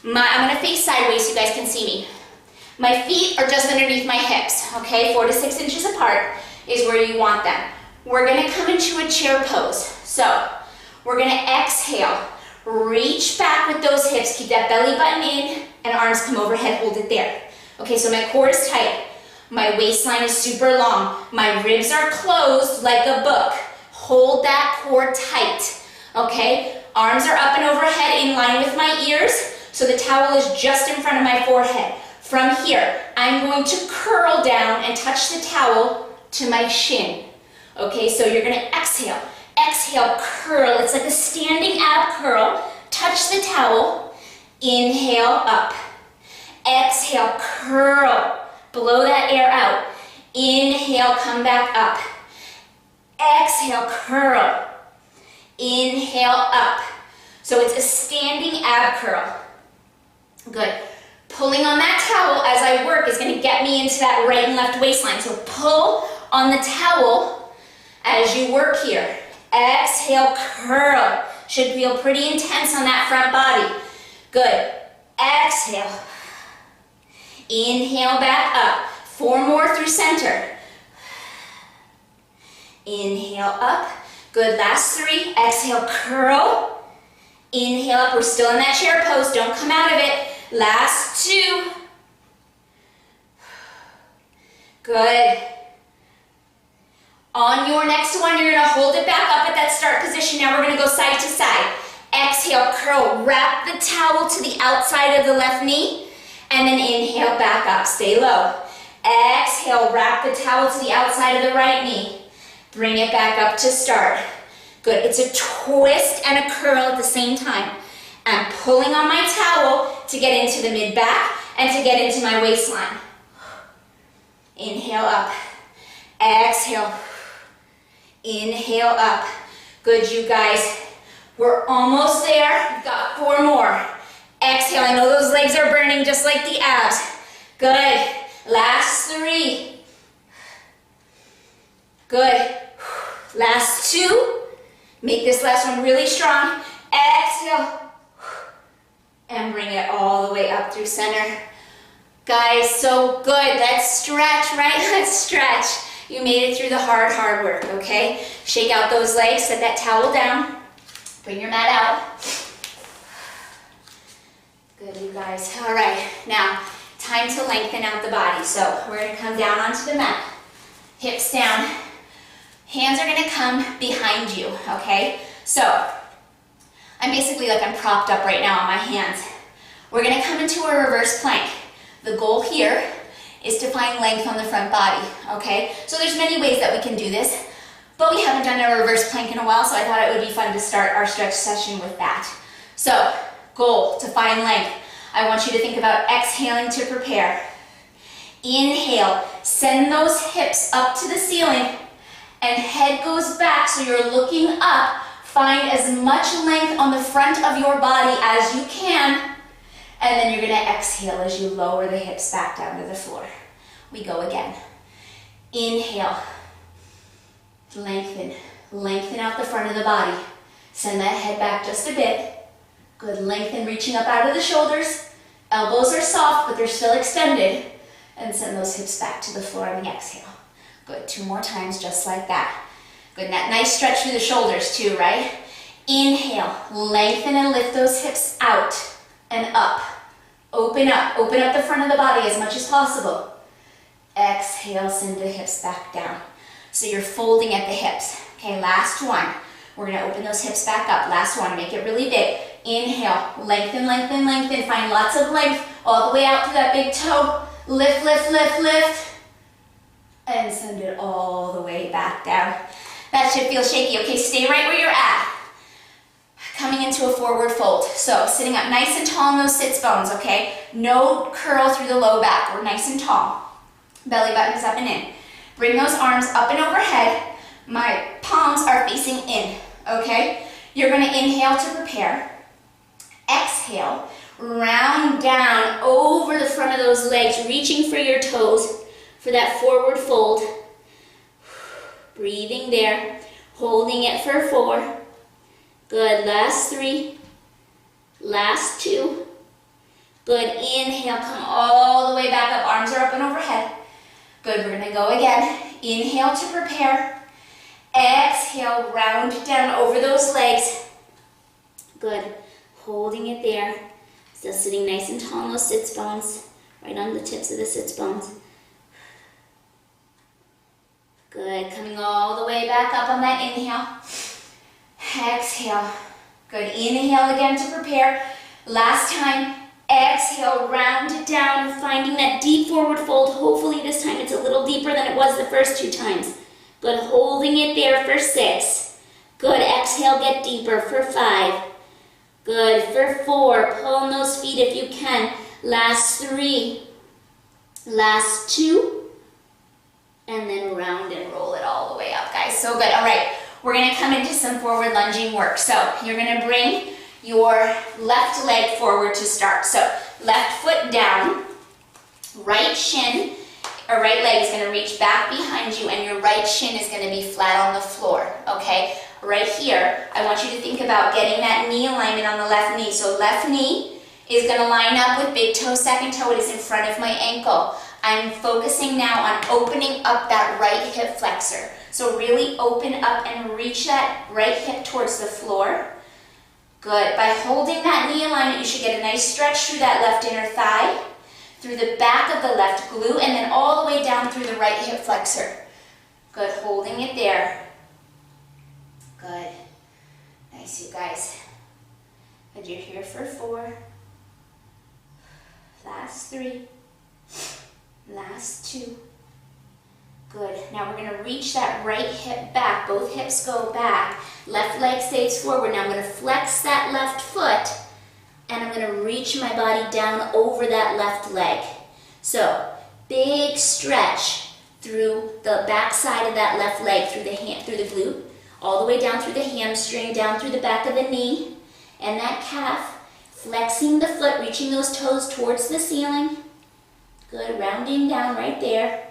I'm going to face sideways so you guys can see me. My feet are just underneath my hips, okay? 4 to 6 inches apart is where you want them. We're gonna come into a chair pose. So, we're gonna exhale, reach back with those hips, keep that belly button in, and arms come overhead, hold it there. Okay, so my core is tight. My waistline is super long. My ribs are closed like a book. Hold that core tight, okay? Arms are up and overhead in line with my ears, so the towel is just in front of my forehead. From here, I'm going to curl down and touch the towel to my shin. Okay, so you're gonna exhale. Exhale, curl. It's like a standing ab curl. Touch the towel. Inhale, up. Exhale, curl. Blow that air out. Inhale, come back up. Exhale, curl. Inhale, up. So it's a standing ab curl. Good. Pulling on that towel as I work is going to get me into that right and left waistline. So pull on the towel as you work here. Exhale, curl. Should feel pretty intense on that front body. Good. Exhale. Inhale, back up. 4 more through center. Inhale, up. Good, last 3. Exhale, curl. Inhale up. We're still in that chair pose. Don't come out of it. Last 2. Good. On your next one, you're going to hold it back up at that start position. Now we're going to go side to side. Exhale, curl. Wrap the towel to the outside of the left knee. And then inhale, back up. Stay low. Exhale, wrap the towel to the outside of the right knee. Bring it back up to start. Good. It's a twist and a curl at the same time. I'm pulling on my towel to get into the mid-back and to get into my waistline. Inhale up. Exhale. Inhale up. Good, you guys. We're almost there. We've got 4 more. Exhale. I know those legs are burning just like the abs. Good. Last 3. Good. Last 2. Make this last one really strong. Exhale. And bring it all the way up through center. Guys, so good. Let's stretch, right? Let's stretch. You made it through the hard work, okay? Shake out those legs, set that towel down. Bring your mat out. Good, you guys. All right, now, time to lengthen out the body. So we're gonna come down onto the mat. Hips down. Hands are gonna come behind you, okay? So, I'm basically like I'm propped up right now on my hands. We're gonna come into a reverse plank. The goal here is to find length on the front body, okay? So there's many ways that we can do this, but we haven't done a reverse plank in a while, so I thought it would be fun to start our stretch session with that. So, goal, to find length. I want you to think about exhaling to prepare. Inhale, send those hips up to the ceiling, and head goes back so you're looking up. Find as much length on the front of your body as you can, and then you're gonna exhale as you lower the hips back down to the floor. We go again. Inhale, lengthen. Lengthen out the front of the body. Send that head back just a bit. Good, lengthen, reaching up out of the shoulders. Elbows are soft, but they're still extended. And send those hips back to the floor on the exhale. Good, 2 more times just like that. Good, that nice stretch through the shoulders too, right? Inhale, lengthen and lift those hips out and up. Open up the front of the body as much as possible. Exhale, send the hips back down. So you're folding at the hips. Okay, last one. We're gonna open those hips back up. Last one, make it really big. Inhale, lengthen, lengthen, lengthen. Find lots of length all the way out to that big toe. Lift, lift, lift, lift. And send it all the way back down. That should feel shaky. Okay, stay right where you're at. Coming into a forward fold. So sitting up nice and tall in those sits bones, okay? No curl through the low back. We're nice and tall. Belly button is up and in. Bring those arms up and overhead. My palms are facing in, okay? You're gonna inhale to prepare. Exhale, round down over the front of those legs, reaching for your toes for that forward fold. Breathing there, holding it for 4. Good, last 3, last 2. Good, inhale, come all the way back up, arms are up and overhead. Good, we're gonna go again. Inhale to prepare. Exhale, round down over those legs. Good, holding it there. Still sitting nice and tall in those sits bones, right on the tips of the sits bones. Good, coming all the way back up on that inhale. Exhale. Good, inhale again to prepare. Last time, exhale, round down, finding that deep forward fold. Hopefully this time it's a little deeper than it was the first 2 times. Good, holding it there for 6. Good, exhale, get deeper for 5. Good, for 4, pull on those feet if you can. Last 3, last 2. And then round and roll it all the way up, guys. So good. All right, we're gonna come into some forward lunging work. So you're gonna bring your left leg forward to start. So left foot down, right shin, or right leg is gonna reach back behind you, and your right shin is gonna be flat on the floor, okay? Right here, I want you to think about getting that knee alignment on the left knee. So left knee is gonna line up with big toe, second toe. It is in front of my ankle. I'm focusing now on opening up that right hip flexor. So really open up and reach that right hip towards the floor. Good. By holding that knee alignment, you should get a nice stretch through that left inner thigh, through the back of the left glute, and then all the way down through the right hip flexor. Good. Holding it there. Good. Nice, you guys. And you're here for 4. Last 3. Last 2. Good. Now we're going to reach that right hip back. Both hips go back. Left leg stays forward. Now I'm going to flex that left foot, and I'm going to reach my body down over that left leg. So big stretch through the back side of that left leg, through the hand, through the glute, all the way down through the hamstring, down through the back of the knee and that calf. Flexing the foot, reaching those toes towards the ceiling. Good, rounding down right there.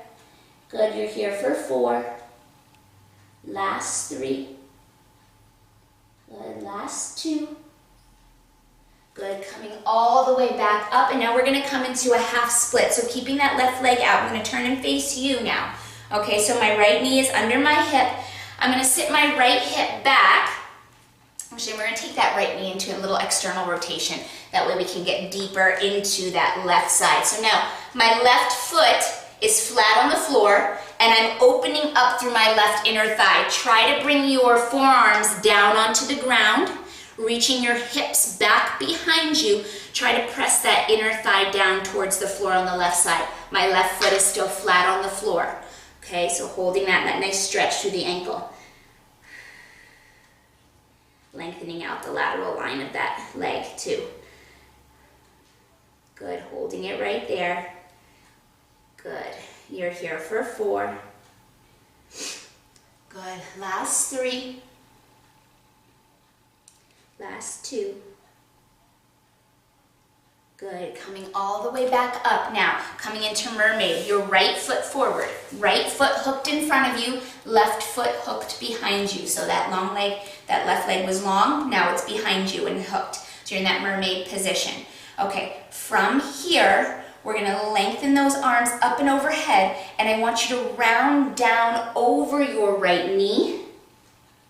Good, you're here for 4. Last 3. Good, last 2. Good, coming all the way back up, and now we're gonna come into a half split. So keeping that left leg out, I'm gonna turn and face you now. Okay, so my right knee is under my hip. I'm gonna sit my right hip back. Actually, we're gonna take that right knee into a little external rotation. That way we can get deeper into that left side. So now, my left foot is flat on the floor, and I'm opening up through my left inner thigh. Try to bring your forearms down onto the ground, reaching your hips back behind you. Try to press that inner thigh down towards the floor on the left side. My left foot is still flat on the floor. Okay, so holding that nice stretch through the ankle. Lengthening out the lateral line of that leg too. Good, holding it right there. Good, you're here for 4. Good, last 3. Last 2. Good, coming all the way back up now. Coming into mermaid, your right foot forward. Right foot hooked in front of you, left foot hooked behind you. So that long leg, that left leg was long, now it's behind you and hooked. So you're in that mermaid position. Okay, from here, we're gonna lengthen those arms up and overhead, and I want you to round down over your right knee.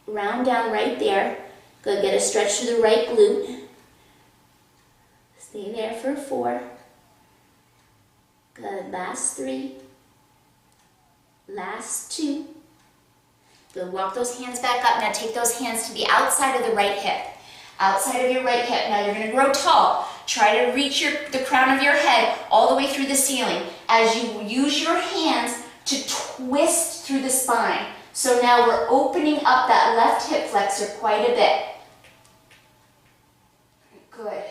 Round down right there. Good, get a stretch through the right glute. Stay there for 4. Good, last 3. Last 2. Good, walk those hands back up. Now take those hands to the outside of the right hip. Outside of your right hip. Now you're gonna grow tall. Try to reach the crown of your head all the way through the ceiling as you use your hands to twist through the spine. So now we're opening up that left hip flexor quite a bit. Good.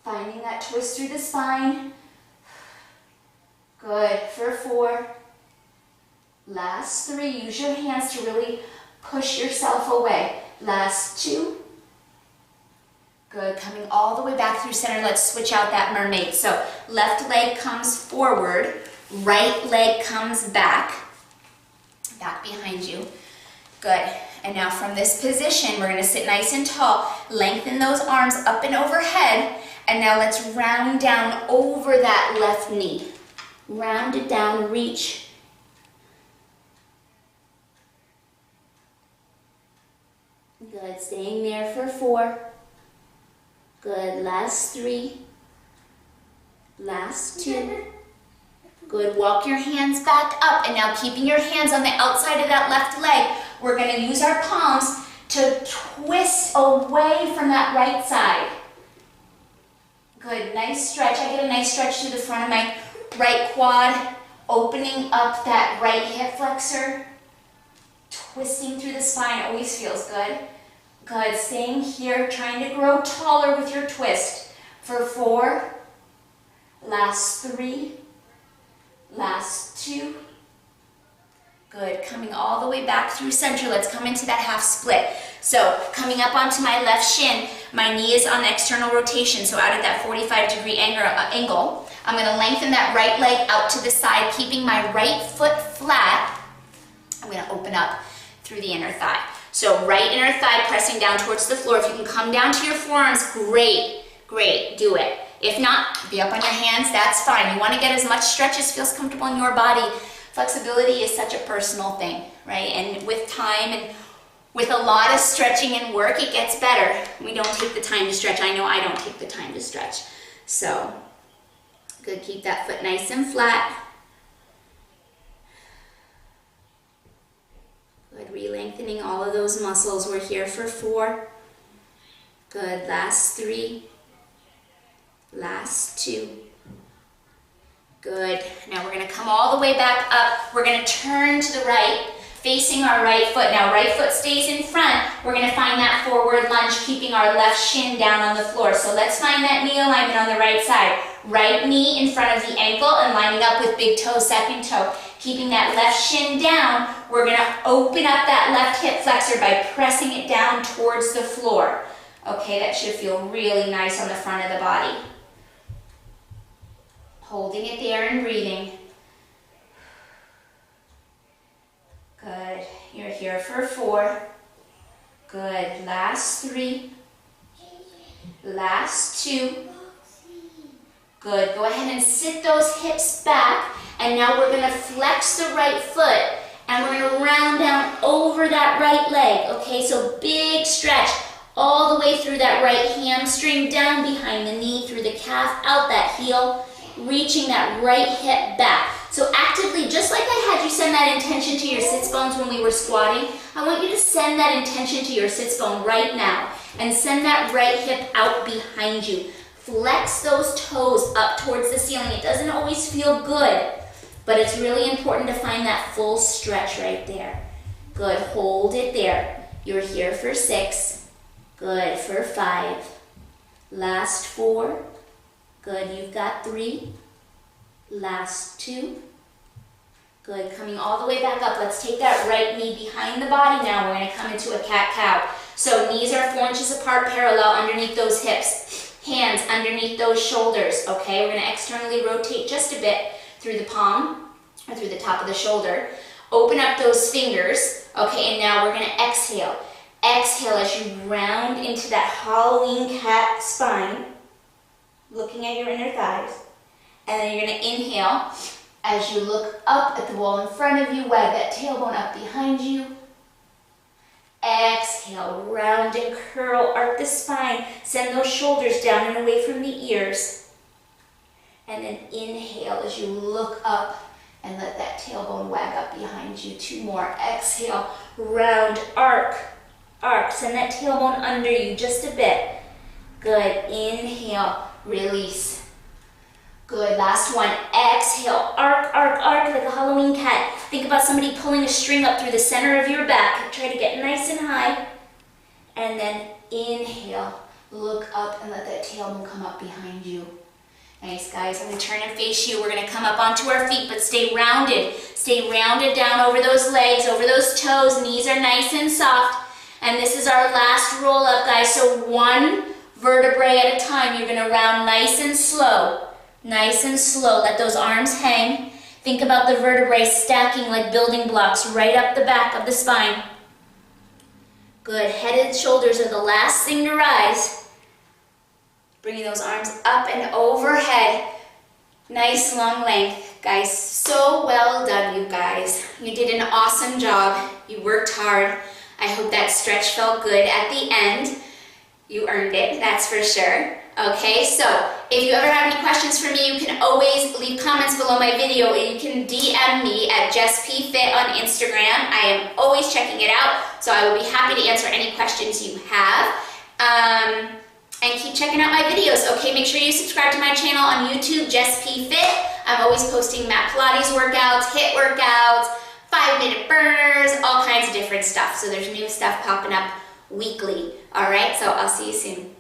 Finding that twist through the spine. Good, for 4. Last 3, use your hands to really push yourself away. Last 2. Good, coming all the way back through center. Let's switch out that mermaid. So left leg comes forward, right leg comes back behind you. Good, and now from this position, we're gonna sit nice and tall. Lengthen those arms up and overhead, and now let's round down over that left knee. Round it down, reach. Good, staying there for 4. Good, last 3. Last 2. Good, walk your hands back up, and now keeping your hands on the outside of that left leg, we're gonna use our palms to twist away from that right side. Good, nice stretch. I get a nice stretch through the front of my right quad, opening up that right hip flexor, twisting through the spine, always feels good. Good, staying here, trying to grow taller with your twist. For 4, last 3, last 2, Good, coming all the way back through center. Let's come into that half split. So coming up onto my left shin, my knee is on the external rotation, so out of that 45-degree angle, I'm gonna lengthen that right leg out to the side, keeping my right foot flat. I'm gonna open up through the inner thigh. So right inner thigh pressing down towards the floor. If you can come down to your forearms, great, great, do it. If not, be up on your hands, that's fine. You wanna get as much stretch as feels comfortable in your body. Flexibility is such a personal thing, right? And with time and with a lot of stretching and work, it gets better. We don't take the time to stretch. I know I don't take the time to stretch. So, good, keep that foot nice and flat. Good, re-lengthening all of those muscles. We're here for 4. Good, last 3. Last 2. Good, now we're gonna come all the way back up. We're gonna turn to the right, facing our right foot. Now right foot stays in front. We're gonna find that forward lunge, keeping our left shin down on the floor. So let's find that knee alignment on the right side. Right knee in front of the ankle and lining up with big toe, second toe. Keeping that left shin down, we're gonna open up that left hip flexor by pressing it down towards the floor. Okay, that should feel really nice on the front of the body. Holding it there and breathing. Good. You're here for 4. Good. Last 3. Last 2. Good. Go ahead and sit those hips back. And now we're going to flex the right foot. And we're going to round down over that right leg. Okay, so big stretch all the way through that right hamstring, down behind the knee, through the calf, out that heel. Reaching that right hip back. So actively, just like I had you send that intention to your sits bones when we were squatting, I want you to send that intention to your sits bone right now and send that right hip out behind you. Flex those toes up towards the ceiling. It doesn't always feel good, but it's really important to find that full stretch right there. Good, hold it there. You're here for 6. Good, for 5. Last 4. Good, you've got 3. Last 2. Good, coming all the way back up. Let's take that right knee behind the body now. We're gonna come into a cat-cow. So knees are 4 inches apart, parallel underneath those hips. Hands underneath those shoulders, okay? We're gonna externally rotate just a bit through the palm, or through the top of the shoulder. Open up those fingers, okay? And now we're gonna exhale. Exhale as you round into that Halloween cat spine, looking at your inner thighs. And then you're going to inhale as you look up at the wall in front of you, wag that tailbone up behind you. Exhale, round and curl, arc the spine, send those shoulders down and away from the ears. And then inhale as you look up and let that tailbone wag up behind you. 2 more, exhale, round, arc, arc, send that tailbone under you just a bit. Good, inhale, release. Good, last one. Exhale, arc, arc, arc like a Halloween cat. Think about somebody pulling a string up through the center of your back. Try to get nice and high. And then inhale, look up and let that tailbone come up behind you. Nice, guys. I'm going to turn and face you. We're going to come up onto our feet, but stay rounded. Stay rounded down over those legs, over those toes. Knees are nice and soft. And this is our last roll up, guys. So 1 vertebrae at a time. You're going to round nice and slow. Nice and slow. Let those arms hang. Think about the vertebrae stacking like building blocks right up the back of the spine. Good. Head and shoulders are the last thing to rise. Bringing those arms up and overhead. Nice long length. Guys, so well done, you guys. You did an awesome job. You worked hard. I hope that stretch felt good at the end. You earned it, that's for sure. Okay, so if you ever have any questions for me, you can always leave comments below my video. You can DM me at Jess P Fit on Instagram. I am always checking it out, so I will be happy to answer any questions you have. And keep checking out my videos. Okay, make sure you subscribe to my channel on YouTube, Jess P Fit. I'm always posting mat Pilates workouts, HIIT workouts, 5-minute burners, all kinds of different stuff. So there's new stuff popping up weekly. All right, so I'll see you soon.